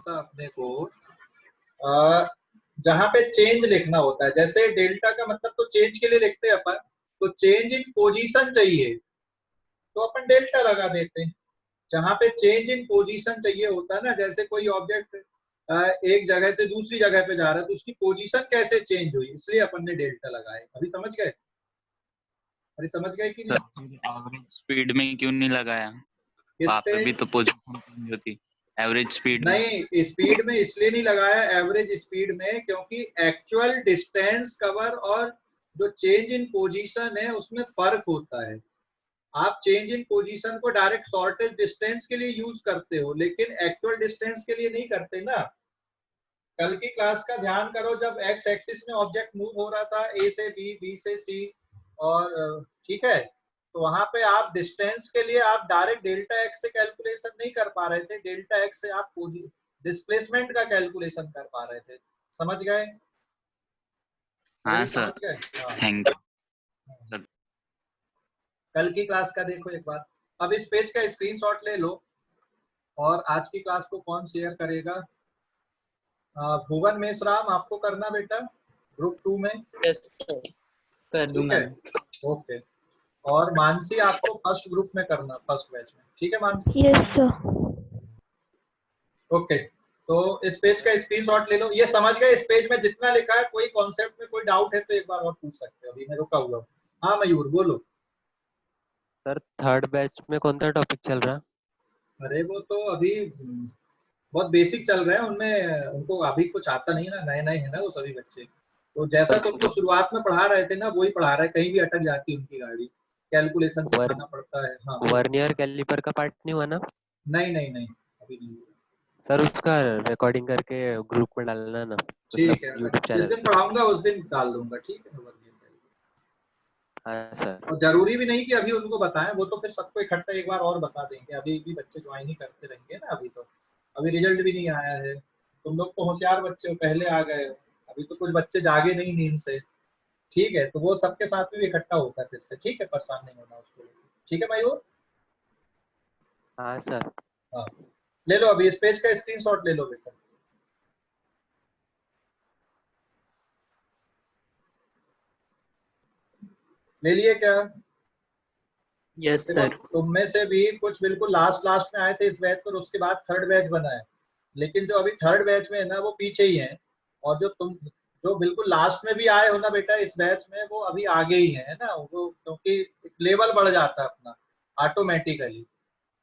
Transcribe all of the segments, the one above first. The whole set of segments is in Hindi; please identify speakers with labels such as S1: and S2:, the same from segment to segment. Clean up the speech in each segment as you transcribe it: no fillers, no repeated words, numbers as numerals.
S1: होता अपने को जहां पे चेंज लिखना होता है, जैसे डेल्टा का मतलब तो चेंज के लिए लिखते हैं अपन, तो चेंज इन पोजीशन चाहिए तो अपन डेल्टा लगा देते हैं। जहां पे चेंज इन पोजीशन चाहिए होता है ना, जैसे कोई ऑब्जेक्ट एक जगह से दूसरी जगह पे जा रहा है तो उसकी पोजीशन कैसे चेंज हुई, इसलिए अपन ने डेल्टा लगाए। अभी समझ गए? अरे समझ गए कि नहीं?
S2: सर एवरेज स्पीड में क्यों नहीं लगाया?
S1: किस
S2: वहाँ
S1: पे?
S2: पे भी तो पोजीशन चेंज होती, एवरेज स्पीड में।
S1: नहीं, स्पीड में इसलिए नहीं लगाया एवरेज स्पीड में, क्योंकि एक्चुअल डिस्टेंस कवर और जो चेंज इन पोजीशन है उसमें फर्क होता है। आप चेंज इन पोजीशन को डायरेक्ट शॉर्टेज डिस्टेंस के लिए यूज करते हो, लेकिन एक्चुअल डिस्टेंस के लिए नहीं करते ना। कल की क्लास का ध्यान करो, जब एक्स एक्सिस में ऑब्जेक्ट मूव हो रहा था ए से बी, बी से सी, और ठीक है, तो वहां पे आप डिस्टेंस के लिए आप डायरेक्ट डेल्टा एक्स से कैलकुलेशन नहीं कर पा रहे थे, डेल्टा एक्स से आप डिस्प्लेसमेंट का कैलकुलेशन कर पा रहे थे। समझ गए? अरे
S2: हाँ
S1: भी
S2: सर,
S1: समझ गए? हाँ।
S2: Thank you sir.
S1: कल की क्लास का देखो एक बार। अब इस पेज का स्क्रीनशॉट ले लो। और आज की क्लास को कौन शेयर करेगा? भुवन मेश्राम आपको करना बेटा, ग्रुप 2 में।
S3: यस सर, कर
S1: ठीक
S3: दूंगा
S1: है,
S3: मैं।
S1: ओके। और मानसी आपको फर्स्ट ग्रुप में करना, फर्स्ट बैच में। ठीक है मानसी?
S4: Yes sir.
S1: ओके, तो इस पेज का स्क्रीनशॉट ले लो। ये समझ गए? इस पेज में जितना लिखा है, कोई कॉन्सेप्ट में कोई डाउट है तो एक बार और पूछ सकते हो, अभी मैं रुका हुआ हूँ। हाँ मयूर बोलो।
S5: सर थर्ड बैच में कौन सा टॉपिक चल रहा?
S1: अरे वो तो अभी बहुत बेसिक चल रहे हैं, उनमें उनको अभी कुछ आता नहीं ना, नए नए हैं ना वो सभी बच्चे। तो जैसा तुमको शुरुआत में पढ़ा रहे थे ना वही पढ़ा रहे हैं, कहीं भी अटक जाती है उनकी गाड़ी, कैलकुलेशन सिखाना पड़ता है। हाँ
S5: वर्नियर कैलिपर का पार्ट नहीं हुआ ना?
S1: नहीं नहीं नहीं, अभी नहीं।
S5: सर उसका रिकॉर्डिंग करके ग्रुप में डालना ना, मतलब
S1: ठीक है, मैं
S5: यूट्यूब
S1: जिस
S5: चैनल।
S1: दिन पढ़ाऊंगा उस दिन डाल दूंगा। ठीक है,
S5: हाँ सर।
S1: और जरूरी भी नहीं कि अभी उनको बताएं, वो तो फिर सबको इकट्ठा एक बार और बता देंगे। अभी भी बच्चे ज्वाइन ही करते रहेंगे ना, अभी तो अभी रिजल्ट भी नहीं आया है। तुम लोग तो होशियार बच्चे हो, पहले आ गए हो। अभी तो कुछ बच्चे जागे नहीं नींद से। ठीक है, तो वो सबके साथ में भी इकट्ठा होता है फिर से। ठीक है, परेशान नहीं होना उसको लेकर। ठीक है मयूर?
S5: हाँ सर।
S1: हाँ, ले लो अभी इस पेज का स्क्रीनशॉट ले लो बेटा। ले लिए क्या?
S3: Yes sir.
S1: तुम में से भी कुछ बिल्कुल लास्ट लास्ट में आए थे इस बैच पर, उसके बाद थर्ड बैच बना है। लेकिन जो अभी थर्ड बैच में है ना वो पीछे ही है। और जो तुम जो बिल्कुल लास्ट में भी आए हो ना बेटा इस बैच में, वो अभी आगे ही है ना वो, क्योंकि लेवल बढ़ जाता है अपना ऑटोमेटिकली।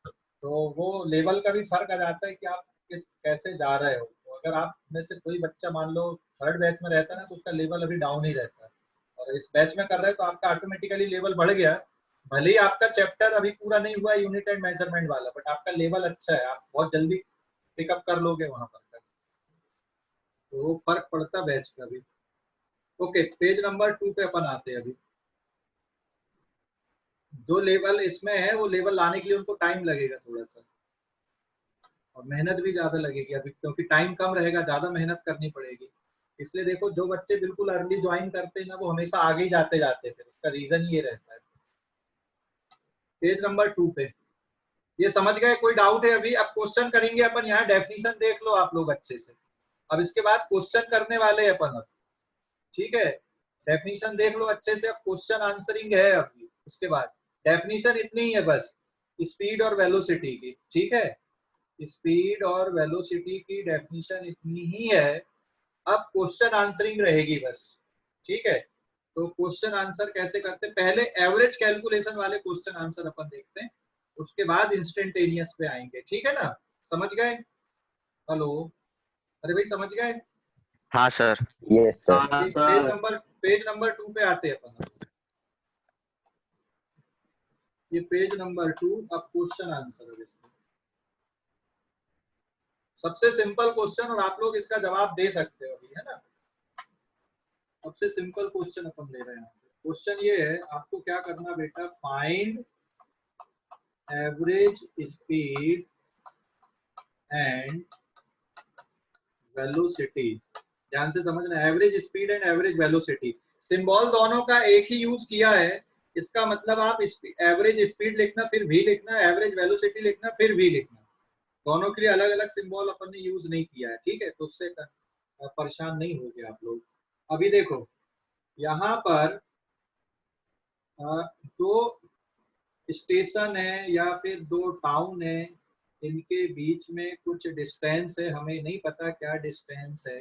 S1: तो वो लेवल का भी फर्क आ जाता है कि आप किस कैसे जा रहे हो। तो अगर आप में से कोई बच्चा मान लो थर्ड बैच में रहता है ना, तो उसका लेवल अभी डाउन ही रहता है। और इस बैच में कर रहे हैं तो आपका ऑटोमेटिकली लेवल बढ़ गया। भले ही आपका चैप्टर अभी पूरा नहीं हुआ यूनिट एंड मेजरमेंट वाला, बट आपका लेवल अच्छा है, आप बहुत जल्दी पिकअप कर लोगे वहां पर। तो वो फर्क पड़ता बैच का भी। ओके, पेज नंबर 2 पे अपन आते हैं। अभी जो लेवल इसमें है वो लेवल लाने के लिए उनको टाइम लगेगा थोड़ा सा, और मेहनत भी ज्यादा लगेगी अभी, क्योंकि टाइम कम रहेगा, ज्यादा मेहनत करनी पड़ेगी। इसलिए देखो, जो बच्चे बिल्कुल अर्ली ज्वाइन करते हैं ना वो हमेशा आगे ही जाते जाते, फिर उसका रीजन ये रहता है। पेज नंबर 2 पे ये समझ गए? कोई डाउट है अभी? अब क्वेश्चन करेंगे अपन। यहाँ डेफिनेशन देख लो आप लोग अच्छे से। अब इसके बाद क्वेश्चन करने वाले हैं अपन अब। ठीक है, डेफिनेशन देख लो अच्छे से, अब क्वेश्चन आंसरिंग है अभी। उसके बाद डेफिनेशन इतनी ही है बस, स्पीड और वेलोसिटी की। ठीक है, स्पीड और वेलोसिटी की डेफिनेशन इतनी ही है। अब क्वेश्चन आंसरिंग रहेगी बस। ठीक है, तो क्वेश्चन आंसर कैसे करते हैं, पहले एवरेज कैलकुलेशन वाले क्वेश्चन आंसर अपन देखते हैं, उसके बाद इंस्टेंटेनियस पे आएंगे। ठीक है ना? समझ गए? हेलो, अरे भाई समझ गए?
S6: हाँ सर।
S7: Yes sir.
S3: हाँ सर।
S1: पेज नंबर 2 पे आते हैं अपन। ये पेज नंबर 2, अब क्वेश्चन आंसर है इसमें। सबसे सिंपल क्वेश्चन, और आप लोग इसका जवाब दे सकते हो अभी, है ना? सबसे सिंपल क्वेश्चन अपन ले रहे हैं। क्वेश्चन ये है, आपको क्या करना बेटा, find average speed and velocity. ध्यान से समझना, average speed and average velocity. Symbol दोनों का एक ही यूज किया है। इसका मतलब आप एवरेज स्पीड लिखना फिर भी लिखना, एवरेज वेलोसिटी लिखना फिर भी लिखना, दोनों के लिए अलग अलग सिंबल अपन ने यूज नहीं किया है, ठीक है, तो उससे परेशान नहीं हो गए आप लोग। अभी देखो यहाँ पर दो स्टेशन है या फिर दो टाउन है, इनके बीच में कुछ डिस्टेंस है, हमें नहीं पता क्या डिस्टेंस है,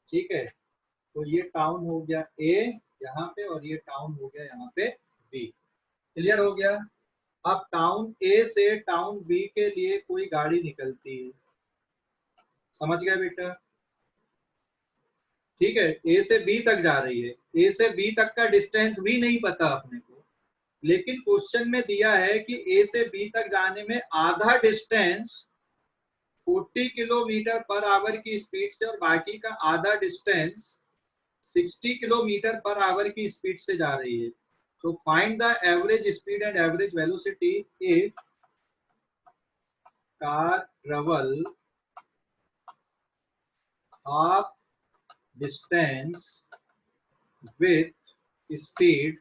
S1: ठीक है। तो ये टाउन हो गया ए यहाँ पे और ये टाउन हो गया यहाँ पे बी। क्लियर हो गया। अब टाउन ए से टाउन बी के लिए कोई गाड़ी निकलती है, समझ गया बेटा, ठीक है, ए से बी तक जा रही है, ए से बी तक का डिस्टेंस भी नहीं पता अपने को, लेकिन क्वेश्चन में दिया है कि ए से बी तक जाने में आधा डिस्टेंस 40 किलोमीटर पर आवर की स्पीड से और बाकी का आधा डिस्टेंस 60 किलोमीटर पर आवर की स्पीड से जा रही है। So find the average speed and average velocity if car travel half distance with speed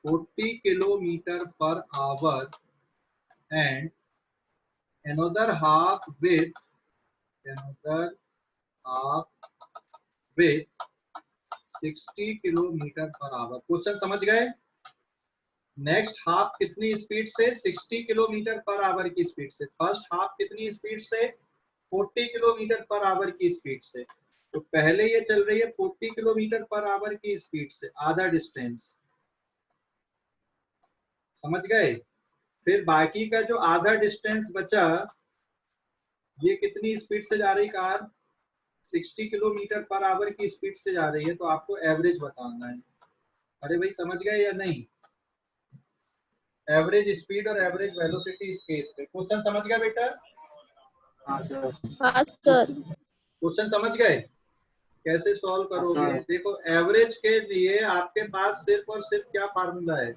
S1: 40 kilometer per hour and another half with 60 kilometre per our. Question समझ गए। नेक्स्ट हाफ कितनी स्पीड से? 60 किलोमीटर पर आवर की स्पीड से। फर्स्ट हाफ कितनी स्पीड से? 40 किलोमीटर पर आवर की स्पीड से। तो पहले ये चल रही है 40 किलोमीटर पर आवर की स्पीड से, आधा डिस्टेंस, समझ गए। फिर बाकी का जो आधा डिस्टेंस बचा, ये कितनी स्पीड से जा रही कार? 60 किलोमीटर पर आवर की स्पीड से जा रही है, तो आपको एवरेज बताना है। अरे भाई समझ गए या नहीं? एवरेज स्पीड और एवरेज वेलोसिटी इस केस पे। क्वेश्चन समझ गया बेटा?
S4: हाँ सर।
S6: हाँ सर।
S1: क्वेश्चन समझ गए? कैसे सॉल्व करोगे?
S4: हाँ,
S1: देखो एवरेज के लिए आपके पास सिर्फ और सिर्फ क्या फार्मूला है?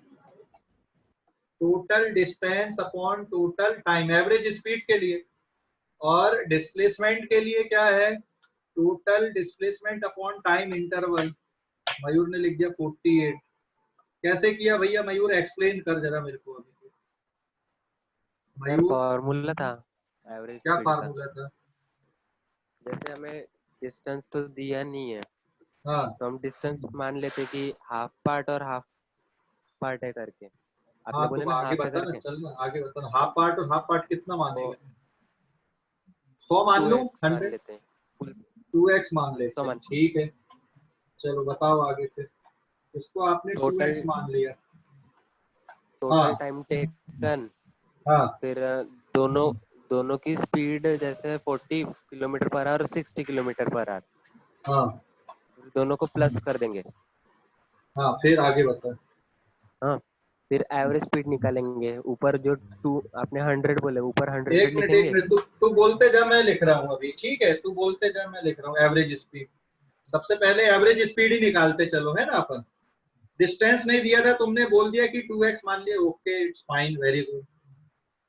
S1: Total distance upon total time, average speed के लिए। और डिस्प्लेसमेंट के लिए क्या है? Total displacement upon time interval. Mayur ने लिख दिया 48। कैसे किया भैया मयूर? एक्सप्लेन कर जरा मेरे को अभी। मयूर
S5: फॉर्मूला था एवरेज
S1: क्या
S5: स्पीड का।
S1: फार्मूला था?
S5: जैसे हमें डिस्टेंस तो दिया नहीं है,
S1: हाँ
S5: तो हम डिस्टेंस मान लेते कि हाफ पार्ट और हाफ पार्ट है करके। आपने
S1: हाँ,
S5: बोले
S1: तो
S5: ना
S1: आगे
S5: हाफ है
S1: बता ना,
S5: करके,
S1: चल ना आगे बता ना। हाफ पार्ट और हाफ पार्ट कितना
S5: वो
S1: मानेगा? 100 मान लूं?
S5: 2x मान
S1: 100?
S5: लेते हैं, फुल
S1: 2x मान लेते
S5: तो
S1: हैं,
S5: मान
S1: ठीक है। चलो बताओ आगे फिर। इसको आपने
S5: टोटल
S1: 2x मान लिया।
S5: टोटल
S1: हाँ
S5: टाइम टेकन,
S1: हाँ
S5: फिर दोनों दोनों की स्पीड जैसे 40 kilometre per our 60 kilometre per our,
S1: हाँ
S5: दोनों को प्लस कर देंगे।
S1: हाँ, फिर आगे बता।
S5: हाँ, फिर एवरेज स्पीड निकालेंगे। ऊपर जो आपने 100 बोले, ऊपर 100
S1: एक
S5: लिखेंगे।
S1: मिनट तू बोलते जा, मैं लिख रहा हूँ अभी, ठीक है, तू बोलते जा, मैं लिख रहा हूँ। एवरेज स्पीड, सबसे पहले एवरेज स्पीड ही निकालते चलो, है ना अपन। डिस्टेंस नहीं दिया था, तुमने बोल दिया कि 2x मान लिया, okay it's fine, very good.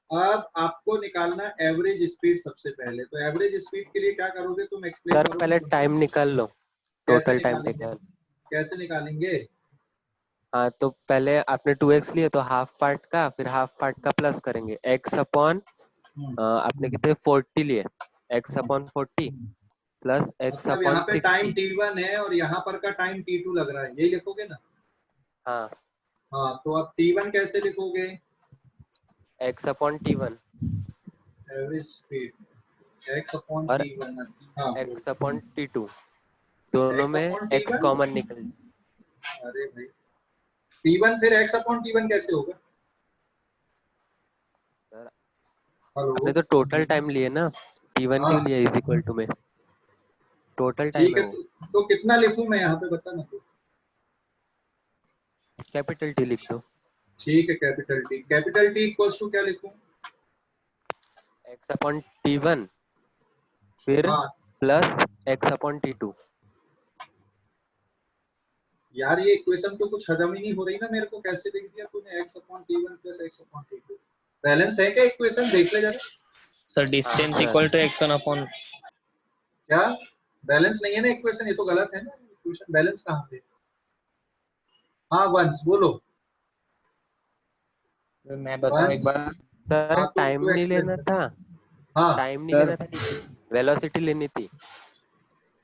S1: अब आपको निकालना एवरेज स्पीड सबसे पहले। तो एवरेज स्पीड के लिए क्या करोगे तुम? एक्सप्लेन
S5: सर
S1: करो।
S5: पहले टाइम निकाल लो,
S1: कैसे
S5: टोटल टाइम
S1: निकालेंगे?
S5: टेकन।
S1: कैसे निकालेंगे?
S5: हाँ, तो पहले आपने 2x लिए तो हाफ पार्ट का, फिर हाफ पार्ट का प्लस करेंगे x अपॉन, आपने कितने 40 लिए, x अपॉन 40 प्लस x
S1: मतलब यहाँ
S5: अपॉन
S1: पे टाइम
S5: 60।
S1: t1 है और यहाँ पर का टाइम t2 लग रहा है, यही लिखोगे ना?
S5: हाँ,
S1: हाँ, तो अब t1 कैसे लिखोगे?
S5: x upon t1
S1: average speed x upon
S5: और
S1: t1। हाँ,
S5: x अपॉन t2, दोनों
S1: x
S5: में
S1: अपॉन
S5: x
S1: t1।
S5: कॉमन निकल।
S1: अरे भाई t1 फिर x अपॉन t1 कैसे होगा?
S5: Sir
S1: hello.
S5: आपने तो टोटल टाइम लिए ना, t1
S1: हाँ
S5: क्यों लिया इज इक्वल टू में? टोटल टाइम
S1: ठीक
S5: है
S1: है,
S5: वो।
S1: तो कितना लिखूं मैं यहाँ पे, बता ना तू।
S5: कैपिटल T लिख दो।
S1: ठीक है, capital T. Capital T equals to क्या लिखूं?
S5: x अपॉन t1 फिर
S1: हाँ
S5: प्लस x अपॉन t2।
S1: यार, ये इक्वेशन तो कुछ हजम ही नहीं हो रही ना मेरे को। कैसे लिख दिया तूने x upon t1 plus x upon t2? Balance है क्या इक्वेशन? देख ले जरा।
S4: Sir distance equal to x1 upon.
S1: क्या बैलेंस नहीं है ना इक्वेशन? ये तो गलत है ना इक्वेशन। बैलेंस कहाँ पे? हाँ वंश बोलो।
S3: मैं बताऊं एक बार?
S5: सर
S1: हाँ,
S5: टाइम
S1: तो
S5: नहीं
S1: एक्सप्लेन
S5: लेना
S1: कर।
S5: था,
S1: हाँ,
S5: टाइम नहीं
S3: सर।
S5: लेना था, वेलोसिटी लेनी थी।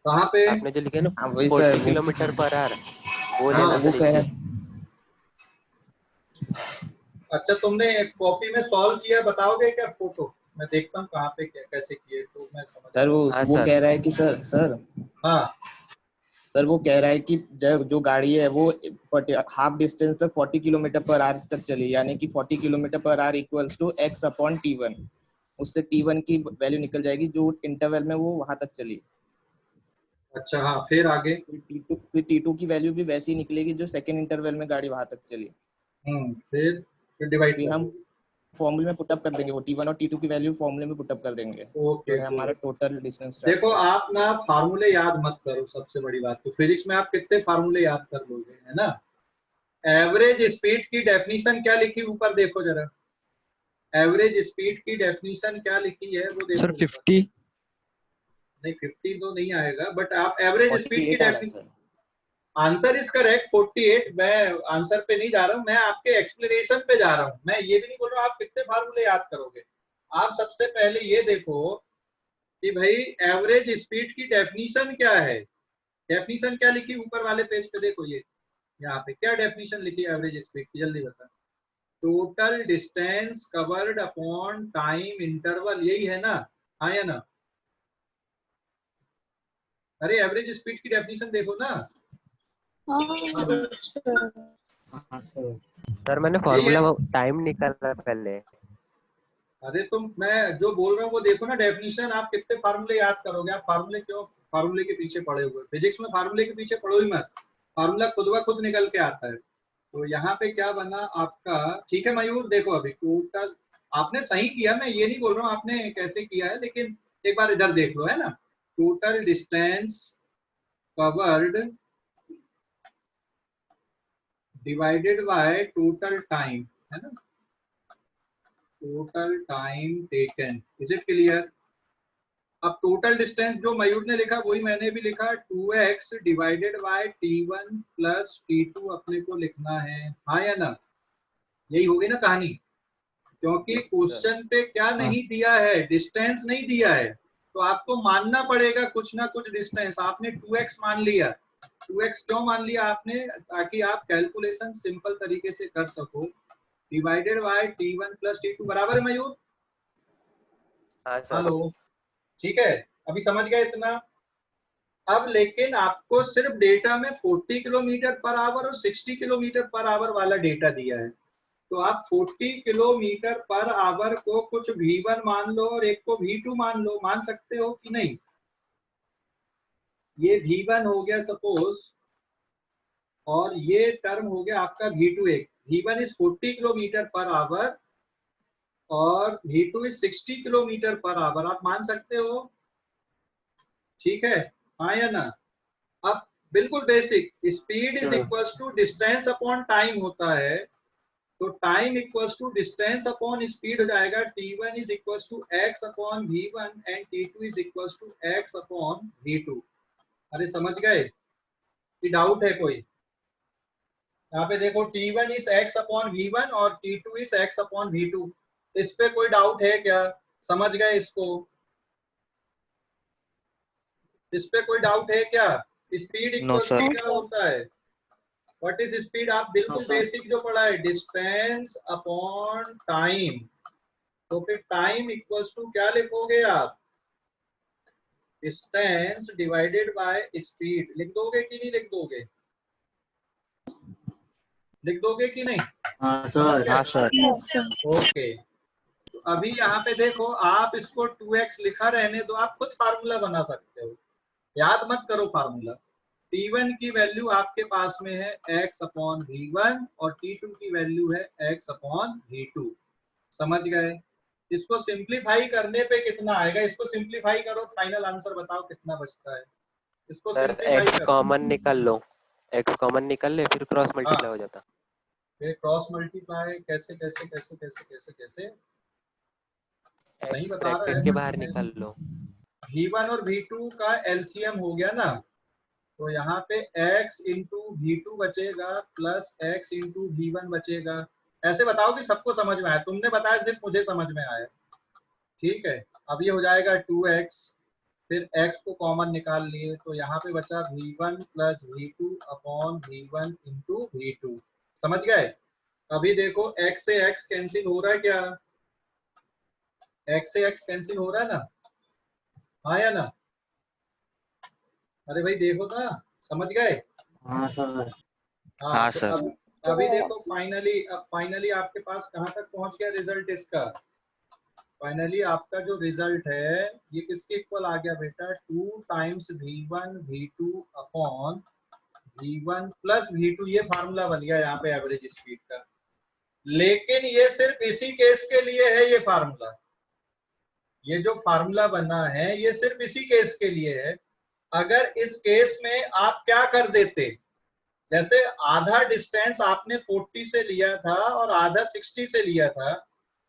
S1: कहाँ पे?
S5: आपने जो लिखे ना
S3: हाँ वही
S5: 40
S3: सर, वो
S5: किलोमीटर पर आवर, वो
S1: हाँ,
S5: लेना था
S3: वो कह रहे
S5: नीचे।
S3: हैं।
S1: अच्छा, तुमने कॉपी में सॉल्व किया, बताओगे क्या फोटो? मैं देखता हूँ कहाँ पे कैसे किए, तो मैं समझ
S3: सर
S1: जाऊँ।
S5: हाँ
S3: वो
S5: सर।
S3: कह रहा है कि सर
S1: हाँ,
S3: सर वो कह रहा है कि जो गाड़ी है वो हाफ डिस्टेंस तक 40 किलोमीटर पर आवर तक चली, यानी कि 40 kilometre per hour equals to x upon t1। उससे t1 की वैल्यू निकल जाएगी जो इंटरवल में वो वहां तक चली।
S1: अच्छा, हाँ, फिर आगे।
S3: फिर t2 की वैल्यू भी वैसी ही निकलेगी जो सेकेंड इंटरवल में गाड़ी वहां तक चली।
S1: फिर डिवाइड
S3: फिर
S1: कर
S3: हम
S1: दोगे।
S3: फॉर्मूले में पुटअप कर देंगे, वो t1 और t2 की वैल्यू फॉर्मूले में पुटअप कर देंगे, जो
S1: ओके,
S3: है हमारा
S1: गुड।
S3: टोटल डिस्टेंस
S1: देखो,
S3: ट्रैवल।
S1: आप ना फार्मूले याद मत करो, सबसे बड़ी बात तो फिजिक्स में आप कितने फार्मूले याद कर लोगे, है ना? एवरेज स्पीड की डेफिनेशन क्या लिखी ऊपर देखो जरा। एवरेज स्पीड की डेफिनेशन क्या लिखी है वो
S4: सर
S1: देखो ऊपर।
S4: 50।
S1: नहीं, 50 तो नहीं आएगा, बट आप एवरेज स्पीड की
S3: 48 आ रहा है
S1: definition.
S3: Sir.
S1: Answer is correct 48। मैं आंसर पे नहीं जा रहा हूँ, मैं आपके एक्सप्लेनेशन पे जा रहा हूँ। मैं ये भी नहीं बोल रहा हूँ आप कितने फार्मूले याद करोगे। आप सबसे पहले ये देखो कि भाई एवरेज स्पीड की डेफिनेशन क्या है। डेफिनेशन क्या लिखी ऊपर वाले पेज पे देखो, ये यहाँ पे क्या डेफिनेशन लिखी एवरेज स्पीड की, जल्दी बता। Total distance covered upon time interval, यही है ना? हाँ या ना? अरे एवरेज स्पीड की डेफिनेशन देखो ना।
S5: सर मैंने
S1: यही है।
S5: फॉर्मूला टाइम निकाला पहले।
S1: अरे तुम, मैं जो बोल रहा हूँ वो देखो ना डेफिनेशन। आप कितने फार्मूले याद करोगे? आप फार्मूले क्यों, फार्मूले के पीछे पड़े हुए? फिजिक्स में फार्मूले के पीछे पड़ो ही मत, फार्मूला खुद ब खुद निकल के आता है। तो यहाँ पे क्या बना आपका? ठीक है मयूर, देखो अभी टोटल आपने सही किया, मैं ये नहीं बोल रहा हूँ आपने कैसे किया है, लेकिन एक बार इधर देख लो, है ना? Total distance covered divided by total time, है ना? Total time taken, is it clear? अब टोटल डिस्टेंस जो मयूर ने लिखा वही मैंने भी लिखा, 2x divided by t1 plus t2 अपने को लिखना है, हाँ या ना? यही होगी ना कहानी? क्योंकि
S3: यस सर।
S1: क्वेश्चन पे क्या नहीं दिया है, डिस्टेंस नहीं दिया है, तो आपको मानना पड़ेगा कुछ ना कुछ डिस्टेंस। आपने 2x मान लिया। 2x क्यों मान लिया आपने? ताकि आप कैलकुलेशन सिंपल तरीके से कर सको। Divided by t1 plus t2 बराबर है मयूर?
S5: हाँ सर।
S1: हेलो, ठीक है, अभी समझ गए इतना? अब लेकिन आपको सिर्फ डेटा में 40 किलोमीटर पर आवर और 60 किलोमीटर पर आवर वाला डेटा दिया है, तो आप 40 किलोमीटर पर आवर को कुछ v1 मान लो और एक को v2 मान लो। मान सकते हो कि नहीं? ये v1 हो गया सपोज, और ये टर्म हो गया आपका v2। एक v1 is 40 kilometre per our और v2 is 60 kilometre per our, आप मान सकते हो? ठीक है, हाँ या ना? अब बिल्कुल basic, speed is equals to distance upon time होता है, तो time equals to distance upon speed हो जाएगा। t1 is equals to x upon v1 and t2 is equals to x upon v2। अरे समझ गए कि डाउट है कोई? यहाँ पे देखो t1 is x upon v1 और t2 is x upon v2। इस पे कोई डाउट है क्या? समझ गए इसको? इस पे कोई डाउट है क्या? Speed
S3: no
S1: equals to
S3: sir.
S1: क्या होता है? What is speed? आप बिल्कुल बेसिक जो पढ़ा है, डिस्टेंस अपॉन टाइम। तो फिर टाइम इक्वल्स टू क्या लिखोगे आप? Distance divided by speed. लिख दोगे कि नहीं लिख दोगे? लिख दोगे कि नहीं?
S4: हाँ
S1: समझ
S4: सर।
S1: गए?
S3: हाँ सर।
S1: ओके, तो अभी यहाँ पे देखो, आप इसको 2x लिखा रहने दो, आप खुद फार्मूला बना सकते हो, याद मत करो फार्मूला। t1 की वैल्यू आपके पास में है x अपॉन v1 और t2 की वैल्यू है x अपॉन v2। समझ गए? इसको सिंप्लीफाई करने पे कितना आएगा? इसको सिंप्लीफाई करो, फाइनल आंसर बताओ कितना बचता है। इसको
S5: सर
S1: सिंप्लीफाई
S5: x
S1: करो।
S5: कॉमन निकाल लो, x कॉमन निकाल ले फिर क्रॉस मल्टीप्लाई
S1: हाँ,
S5: हो जाता।
S1: फिर क्रॉस मल्टीप्लाई कैसे कैसे कैसे कैसे कैसे कैसे? सही
S5: x
S1: बता रहा
S5: ब्रैकेट
S1: है
S5: के
S1: ना?
S5: बाहर निकाल लो।
S1: v1 और v2 का एलसीएम हो गया ना, तो यहाँ पे x इंटू वी2 बचेगा प्लस x इंटू वी1 बचेगा। ऐसे बताओ कि सबको समझ में आया, तुमने बताया सिर्फ मुझे समझ में आया, ठीक है। अब ये हो जाएगा 2x, फिर x को कॉमन निकाल लिए तो यहाँ पे बचा v1 plus v2 upon v1 into v2, समझ गए। अभी देखो x से x कैंसिल हो रहा है क्या, x से x कैंसिल हो रहा है ना, हाँ या ना, अरे भाई देखो ना, समझ गए।
S4: हाँ सर।
S2: हाँ
S1: तो
S2: सर।
S1: अभी देखो फाइनली आपके पास कहाँ तक पहुंच गया रिजल्ट इसका, फाइनली आपका जो रिजल्ट है ये किसके इक्वल आ गया बेटा, 2 times v1 v2 upon v1 plus v2, ये फार्मूला बन गया यहाँ पे एवरेज स्पीड का। लेकिन ये सिर्फ इसी केस के लिए है, ये फार्मूला, ये जो फार्मूला बना है ये सिर्फ इसी केस के लिए है। अगर इस केस में आप क्या कर देते, जैसे आधा डिस्टेंस आपने 40 से लिया था और आधा 60 से लिया था,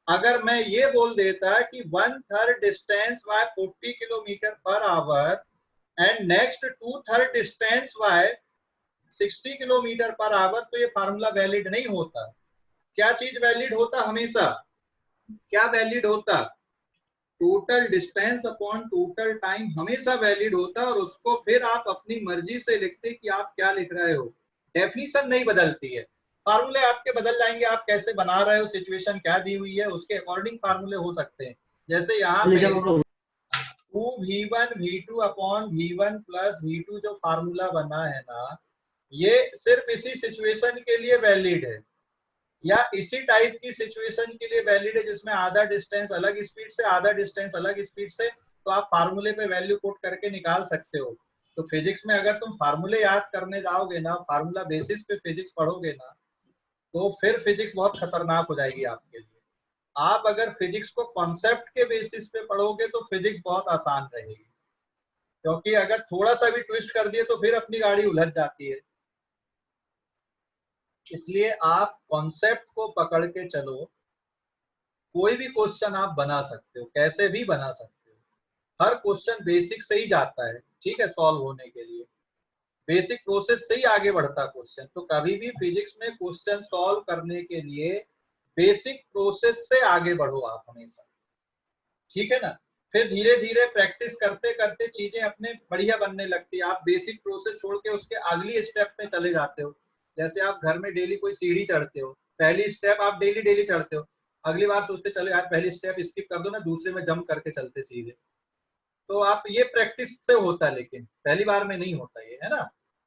S1: अगर मैं ये बोल देता कि 1/3 distance by 40 kilometre per our and next 2/3 distance by 60 kilometre per our, तो ये फार्मूला वैलिड नहीं होता। क्या चीज वैलिड होता हमेशा, क्या वैलिड होता, total distance upon total time हमेशा वैलिड होता, और उसको फिर आप अपनी मर्जी से लिखते कि आप क्या लिख रहे हो, डेफिनेशन नहीं बदलती है। फार्मूले आपके बदल जाएंगे, आप कैसे बना रहे हो, सिचुएशन क्या दी हुई है उसके अकॉर्डिंग फार्मूले हो सकते हैं। जैसे यहाँ पे 2v1 v2 upon v1 plus v2 जो फार्मूला बना है ना, ये सिर्फ इसी सिचुएशन के लिए वैलिड है, या इसी टाइप की सिचुएशन के लिए वैलिड है जिसमें आधा डिस्टेंस अलग स्पीड से, आधा डिस्टेंस अलग स्पीड से, तो आप फार्मूले पे वैल्यू पुट करके निकाल सकते हो। तो फिजिक्स में अगर तुम फार्मूले याद करने जाओगे ना, फार्मूला बेसिस पे फिजिक्स पढ़ोगे ना, तो फिर फिजिक्स बहुत खतरनाक हो जाएगी आपके लिए। आप अगर फिजिक्स को कॉन्सेप्ट के बेसिस पे पढ़ोगे तो फिजिक्स बहुत आसान रहेगी, क्योंकि अगर थोड़ा सा भी ट्विस्ट कर दिए तो फिर अपनी गाड़ी उलझ जाती है। इसलिए आप कॉन्सेप्ट को पकड़ के चलो, कोई भी क्वेश्चन आप बना सकते हो, कैसे भी बना सकते हो, हर क्वेश्चन बेसिक से ही जाता है, ठीक है, सॉल्व होने के लिए बेसिक प्रोसेस से ही आगे बढ़ता क्वेश्चन। तो कभी भी फिजिक्स में क्वेश्चन सॉल्व करने के लिए बेसिक प्रोसेस से आगे बढ़ो आप हमेशा, ठीक है ना। फिर धीरे धीरे प्रैक्टिस करते करते चीजें अपने बढ़िया बनने लगती है, आप बेसिक प्रोसेस छोड़ के उसके अगली स्टेप में चले जाते हो। जैसे आप घर में डेली कोई सीढ़ी चढ़ते हो, पहली स्टेप आप डेली डेली चढ़ते हो, अगली बार सोचते चलो यार पहली स्टेप स्किप कर दो ना, दूसरे में जंप करके चलते सीधे। तो आप ये प्रैक्टिस से होता है, लेकिन पहली बार में नहीं होता ये, है ना।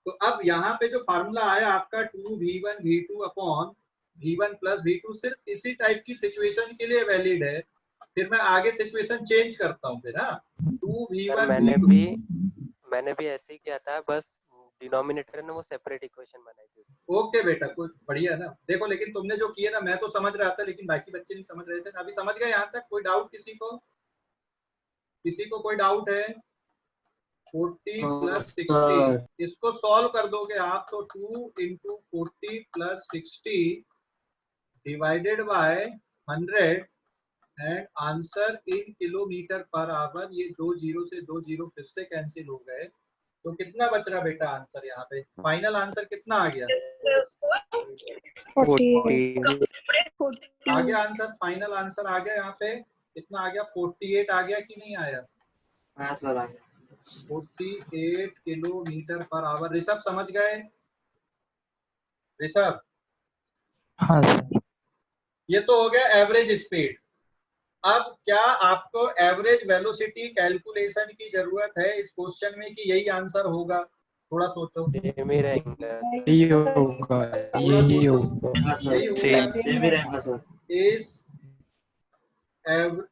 S1: तो अब यहाँ पे जो फार्मूला आया आपका 2v1 v2 upon v1 plus v2 सिर्फ इसी टाइप की सिचुएशन के लिए वैलिड है। फिर मैं आगे सिचुएशन चेंज करता हूँ फिर, हाँ 2v1
S5: मैंने भी ऐसे ही किया था, बस डिनोमिनेटर ने वो सेपरेट इक्वेशन बनाई थी।
S1: ओके बेटा, कुछ बढ़िया ना, देखो लेकिन तुमने जो किया ना, मैं तो समझ रहा था लेकिन बाकी बच्चे नहीं समझ रहे थे। अभी समझ गए यहाँ तक, कोई डाउट किसी को, किसी को कोई डाउट है? 40 प्लस 60 इसको सॉल्व कर दोगे आप तो 2 into 40 plus 60 divided by 100 and answer in kilometre per our. ये 2 जीरो से 2 जीरो फिर से कैंसिल हो गए, तो कितना बच रहा बेटा आंसर यहाँ पे, फाइनल आंसर कितना आ गया?
S6: 48
S1: आ गया आंसर, फाइनल आंसर आ गया यहाँ पे, कितना आ गया? 48 आ गया कि नहीं आया?
S4: हाँ सर आ गया।
S1: 48 किलोमीटर पर आवर। ऋषभ समझ गए? ऋषभ,
S4: हाँ सर।
S1: ये तो हो गया एवरेज स्पीड। अब क्या आपको एवरेज वेलोसिटी कैलकुलेशन की जरूरत है इस क्वेश्चन में कि यही आंसर होगा? थोड़ा सोचो।
S5: सेम ही रहेगा।
S4: यही होगा, यही होगा।
S1: यही
S4: भी रहेगा sir.
S1: is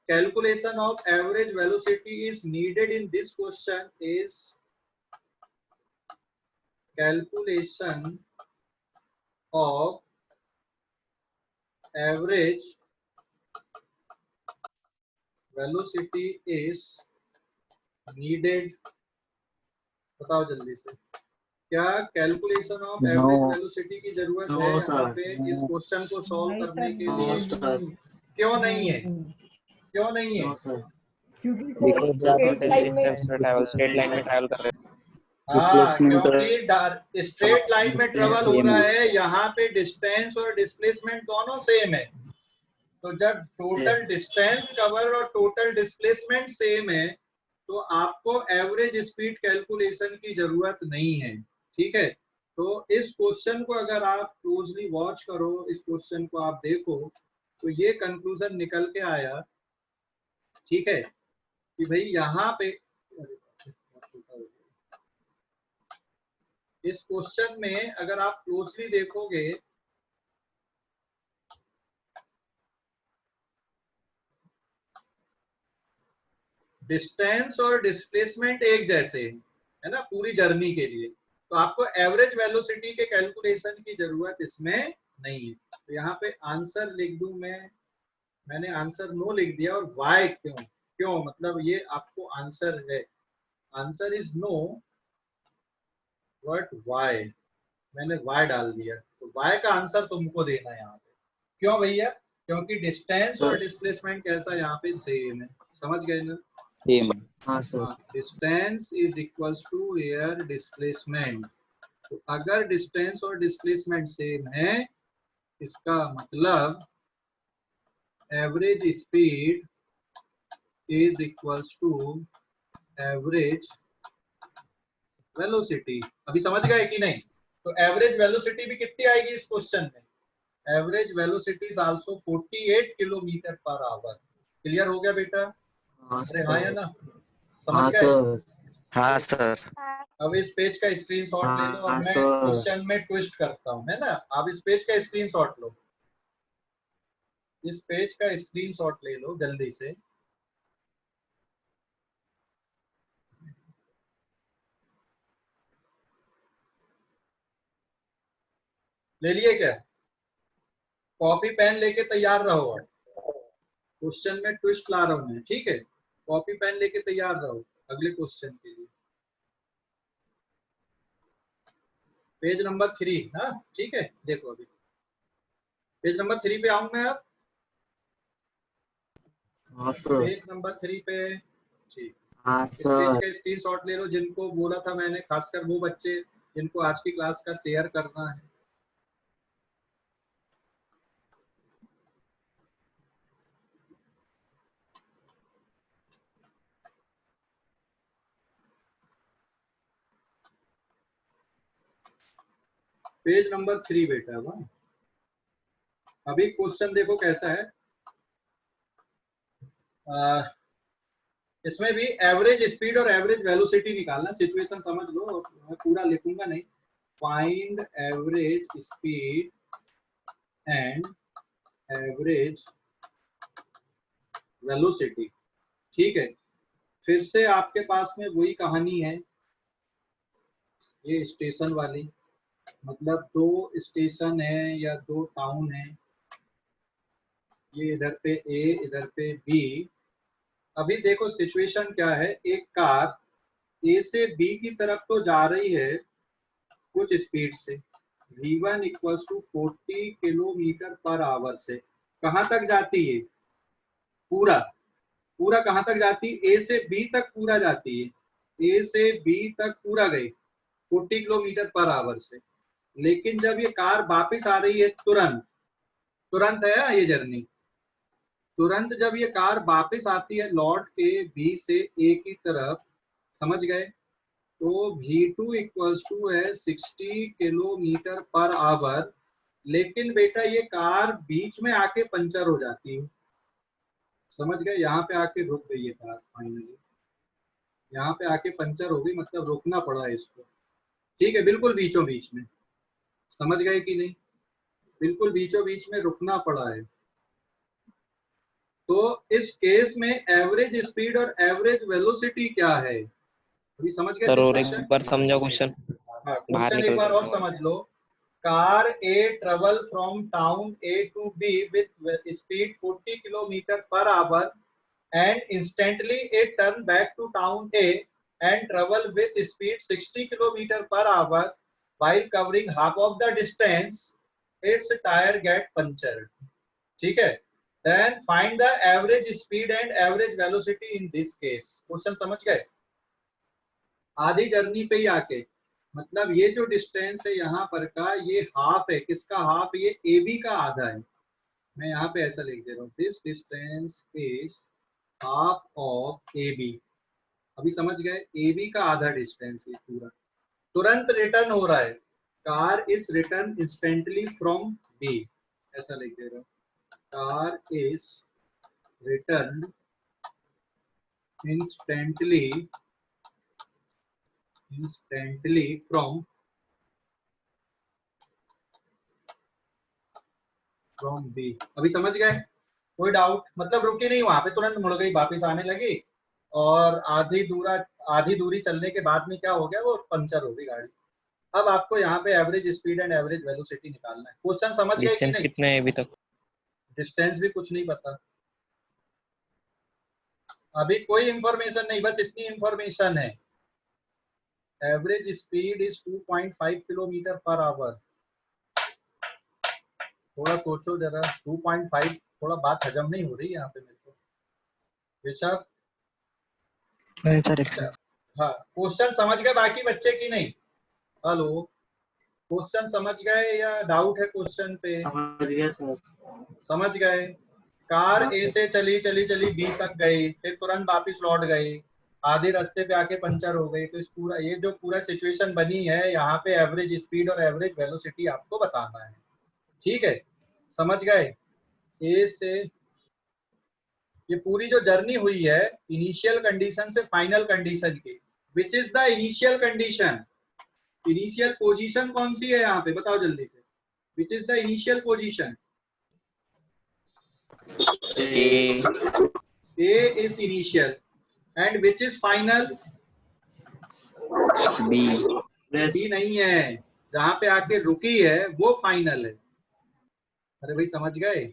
S1: calculation of average velocity is needed in this question is calculation of average velocity is needed। बताओ जल्दी से, क्या कैलकुलेशन ऑफ एवरेज वेलोसिटी की जरूरत है यहाँ पे इस क्वेश्चन को सॉल्व करने के लिए? क्यों नहीं है? क्यों नहीं है?
S4: सर
S6: क्योंकि स्ट्रेट लाइन में ट्रैवल कर रहे हैं।
S1: हाँ,
S6: डिस्प्लेसमेंट
S1: क्योंकि स्ट्रेट लाइन में ट्रेवल हो
S6: सेम
S1: रहा
S6: है।
S1: है, यहाँ पे डिस्टेंस और डिस्प्लेसमेंट दोनों सेम है। तो जब टोटल डिस्टेंस कवर और टोटल डिस्प्लेसमेंट सेम है तो आपको एवरेज स्पीड कैलकुलेशन की जरूरत नहीं है। ठीक है, तो इस क्वेश्चन को अगर आप क्लोजली वॉच करो, इस क्वेश्चन को आप देखो, तो ये कंक्लूजन निकल के आया, ठीक है, कि भाई यहाँ पे इस क्वेश्चन में अगर आप क्लोजली देखोगे डिस्टेंस और डिस्प्लेसमेंट एक जैसे है ना पूरी जर्नी के लिए, तो आपको एवरेज वेलोसिटी के कैलकुलेशन की जरूरत इसमें नहीं है। तो यहाँ पे आंसर लिख दूं मैंने आंसर नो लिख दिया, और वाई क्यों मतलब ये आपको आंसर है, answer is no but y, मैंने वाई डाल दिया, तो वाई का आंसर तुमको देना है यहाँ पे। क्यों भैया? क्योंकि डिस्टेंस और डिस्प्लेसमेंट कैसा यहाँ पे सेम है, समझ गए ना?
S6: सेम।
S4: हाँ sir.
S1: Distance is equals to or displacement. तो अगर डिस्टेंस और डिस्प्लेसमेंट सेम है, इसका मतलब average speed is equals to average velocity. अभी समझ गए कि नहीं? तो एवरेज वेलोसिटी भी कितनी आएगी इस क्वेश्चन में? Average velocity is also 48 kilometre per our. Clear हो गया बेटा? अरे हाँ या ना? समझ गए?
S7: हाँ सर।
S1: अब इस पेज का स्क्रीनशॉट ले लो और
S4: हाँ
S1: मैं
S4: सर।
S1: क्वेश्चन में ट्विस्ट करता हूँ, है ना? आप इस पेज का स्क्रीनशॉट लो, इस पेज का स्क्रीनशॉट ले लो जल्दी से। ले लिए क्या? कॉपी पेन लेके तैयार रहो, क्वेश्चन में ट्विस्ट ला रहा हूं मैं, ठीक है? कॉपी पेन लेके तैयार रहो अगले क्वेश्चन के लिए। पेज नंबर 3, हाँ ठीक है, देखो अभी पेज नंबर 3 पे आऊं मैं अब।
S4: हाँ सर।
S1: पेज नंबर 3 पे, ठीक।
S4: हाँ
S1: इस पेज
S4: सर।
S1: का स्क्रीनशॉट ले लो, जिनको बोला था मैंने, खासकर वो बच्चे जिनको आज की क्लास का शेयर करना है। पेज नंबर 3 बेटा, वाह। अभी क्वेश्चन देखो कैसा है। इसमें भी एवरेज स्पीड और एवरेज वेलोसिटी निकालना। सिचुएशन समझ लो, मैं पूरा लिखूंगा नहीं। Find average speed and average velocity, ठीक है। फिर से आपके पास में वही कहानी है, ये स्टेशन वाली, मतलब दो स्टेशन है या दो टाउन है, ये इधर पे ए इधर पे बी। अभी देखो सिचुएशन क्या है, एक कार ए से बी की तरफ तो जा रही है कुछ स्पीड से, v1 equals to 40 kilometre per hour से। कहाँ तक जाती है? पूरा पूरा कहाँ तक जाती है? ए से बी तक पूरा जाती है, ए से बी तक पूरा गई 40 किलोमीटर पर आवर से। लेकिन जब ये कार वापस आ रही है, तुरंत तुरंत है ये जर्नी, तुरंत जब ये कार वापस आती है लौट के बी से ए की तरफ, समझ गए? तो v2 इक्वल्स टू है 60 किलोमीटर पर आवर। लेकिन बेटा ये कार बीच में आके पंचर हो जाती है, समझ गए? यहाँ पे आके रुक गई है कार, फाइनली यहाँ पे आके पंचर हो गई, मतलब रोकना पड़ा इसको, ठीक है, बिल्कुल बीचों बीच में। समझ गए कि नहीं? बिल्कुल बीचों बीच में रुकना पड़ा है। तो इस केस में एवरेज स्पीड और एवरेज वेलोसिटी क्या है, अभी समझ गए?
S3: सर और एक
S1: सिचुएशन,
S3: बार समझो क्वेश्चन,
S1: हाँ
S3: बाहर
S1: क्वेश्चन एक
S3: निकल
S1: बार और
S3: गए।
S1: समझ लो। Car a travel from town A to B with speed 40 kilometre per hour and instantly it turn back to town A and travel with speed 60 km per hour. While covering half of the distance, its tire get punctured. ठीक है? Then find the average speed and average velocity in this case. Question समझ गए? आधी जर्नी पे ही आके, मतलब ये जो डिस्टेंस है यहाँ पर का, ये हाफ है, किसका हाफ, ये ए बी का आधा है। मैं यहाँ पे ऐसा लिख दे रहा हूँ, this distance is half of A B. अभी समझ गए, ए बी का आधा डिस्टेंस है पूरा। तुरंत रिटर्न हो रहा है, car is return instantly from B, ऐसा लिख दे रहा हूँ, car is return instantly from B। अभी समझ गए, कोई डाउट? मतलब रुकी नहीं वहां पे, तुरंत मुड़ गई, वापस आने लगी, और आधी दूरी चलने के बाद में क्या हो गया, वो पंचर हो गई गाड़ी। अब आपको यहाँ पे average speed and average velocity निकालना है। क्वेश्चन समझ गए कि नहीं?
S3: कितना है अभी तक?
S1: डिस्टेंस भी कुछ नहीं पता, अभी कोई इंफॉर्मेशन नहीं, बस इतनी इंफॉर्मेशन है, average speed is 2.5 kilometre per our. थोड़ा सोचो जरा, 2.5, थोड़ा बात हजम नहीं हो रही यहाँ पे मेरे को। ऋषभ,
S4: सर
S1: हाँ क्वेश्चन समझ गए बाकी बच्चे की नहीं? हेलो, क्वेश्चन समझ गए या डाउट है क्वेश्चन पे?
S4: समझ गया सर।
S1: समझ गए। कार
S4: हाँ,
S1: ए से चली चली चली बी तक गई, फिर तुरंत वापिस लौट गई, आधे रास्ते पे आके पंचर हो गई। तो इस पूरा ये जो पूरा सिचुएशन बनी है, यहाँ पे एवरेज स्पीड और एवरेज वेलोसिटी आपको बताना है। ठीक है, समझ गए? ए से ये पूरी जो जर्नी हुई है, इनिशियल कंडीशन से फाइनल कंडीशन की, which is the initial condition, initial position कौन सी है यहाँ पे, बताओ जल्दी से, which is the initial position? A is initial and which is final?
S2: B।
S1: B नहीं है, जहां पे आके रुकी है वो फाइनल है। अरे भाई समझ गए,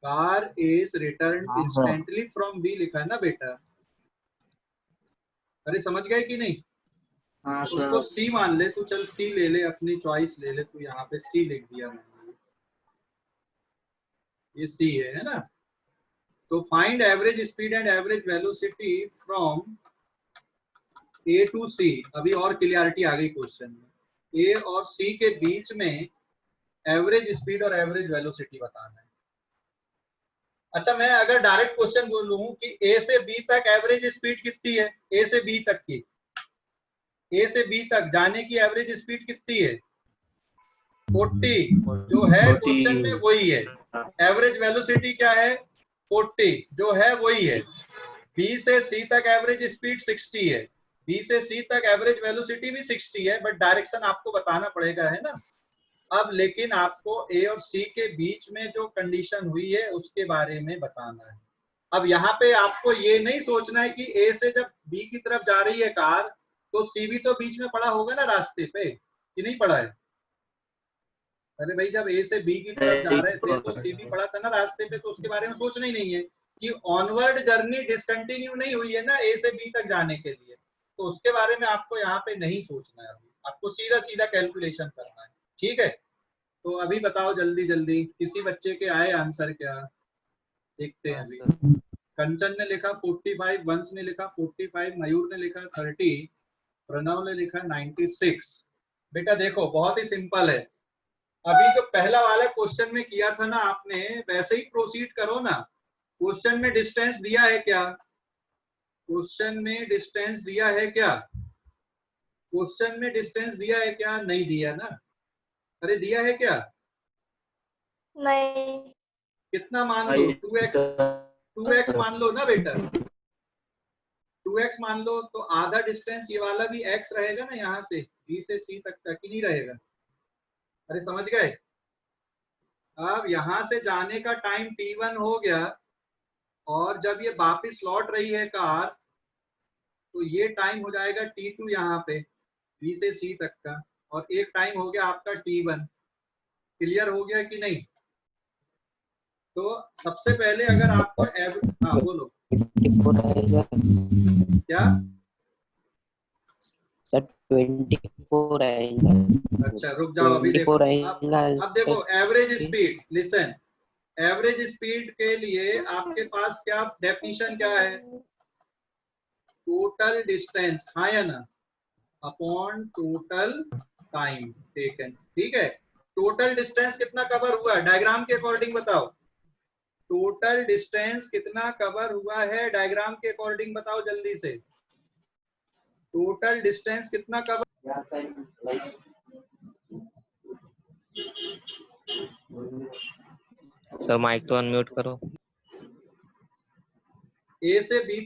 S1: car is return instantly from B लिखा है ना बेटा। अरे समझ गए कि नहीं?
S4: हाँ
S1: उसको
S4: सर।
S1: सी मान ले तू, चल सी ले ले, अपनी चॉइस ले ले तू, यहाँ पे सी लिख दिया मैंने, ये सी है ना। तो find average speed and average velocity from A to C. अभी और क्लियरिटी आ गई क्वेश्चन में, ए और सी के बीच में एवरेज स्पीड और एवरेज वेलोसिटी बताना है। अच्छा, मैं अगर डायरेक्ट क्वेश्चन बोलूं कि ए से बी तक एवरेज स्पीड कितनी है, ए से बी तक की, ए से बी तक जाने की एवरेज स्पीड कितनी है? 40 जो है क्वेश्चन में वही है। एवरेज वेलोसिटी क्या है? 40 जो है वही है। बी से सी तक एवरेज स्पीड 60 है, बी से सी तक एवरेज वेलोसिटी भी 60 है, बट डायरेक्शन आपको बताना पड़ेगा, है ना। अब लेकिन आपको ए और सी के बीच में जो कंडीशन हुई है उसके बारे में बताना है। अब यहाँ पे आपको ये नहीं सोचना है कि ए से जब बी की तरफ जा रही है कार, तो सी भी तो बीच में पड़ा होगा ना रास्ते पे, कि नहीं पड़ा है? अरे भाई जब ए से बी की तरफ जा रहे थे तो सी भी पड़ा था ना रास्ते पे, तो उसके बारे में सोचना ही नहीं है कि ऑनवर्ड जर्नी डिसकंटिन्यू नहीं हुई है ना ए से बी तक जाने के लिए, तो उसके बारे में आपको यहाँ पे नहीं सोचना है। अभी आपको सीधा सीधा कैलकुलेशन करना है, ठीक है। तो अभी बताओ जल्दी जल्दी, किसी बच्चे के आए आंसर क्या, देखते हैं अभी। कंचन ने लिखा 45, वंश ने लिखा 45, मयूर ने लिखा 30, प्रणव ने लिखा 96। बेटा देखो बहुत ही सिंपल है, अभी जो पहला वाला क्वेश्चन में किया था ना आपने, वैसे ही प्रोसीड करो ना। क्वेश्चन में डिस्टेंस दिया है क्या? क्वेश्चन में डिस्टेंस दिया है क्या? क्वेश्चन में डिस्टेंस दिया है क्या? नहीं दिया ना। अरे दिया है क्या?
S6: नहीं।
S1: कितना मान लो? 2x मान लो ना बेटा, 2x मान लो, तो आधा डिस्टेंस ये वाला भी x रहेगा ना, यहाँ से b से c तक ही नहीं रहेगा? अरे समझ गए? अब यहाँ से जाने का टाइम t1 हो गया, और जब ये वापिस लौट रही है कार, तो ये टाइम हो जाएगा t2 यहाँ पे b से c तक का, और एक टाइम हो गया आपका t1। क्लियर हो गया कि नहीं? तो सबसे पहले अगर आपको हाँ बोलो क्या
S7: सर 24 आएगा।
S1: अच्छा रुक जाओ, अभी देखो, अब देखो average speed, listen, average speed के लिए आपके पास क्या डेफिनेशन क्या है? टोटल डिस्टेंस, हाँ या ना? Upon total time taken. ठीक है, टोटल डिस्टेंस कितना कवर हुआ है डायग्राम के अकॉर्डिंग बताओ। टोटल डिस्टेंस कितना कवर हुआ है डायग्राम के अकॉर्डिंग बताओ जल्दी से। टोटल डिस्टेंस कितना कवर,
S7: सर माइक तो अनम्यूट करो।
S1: ए से बी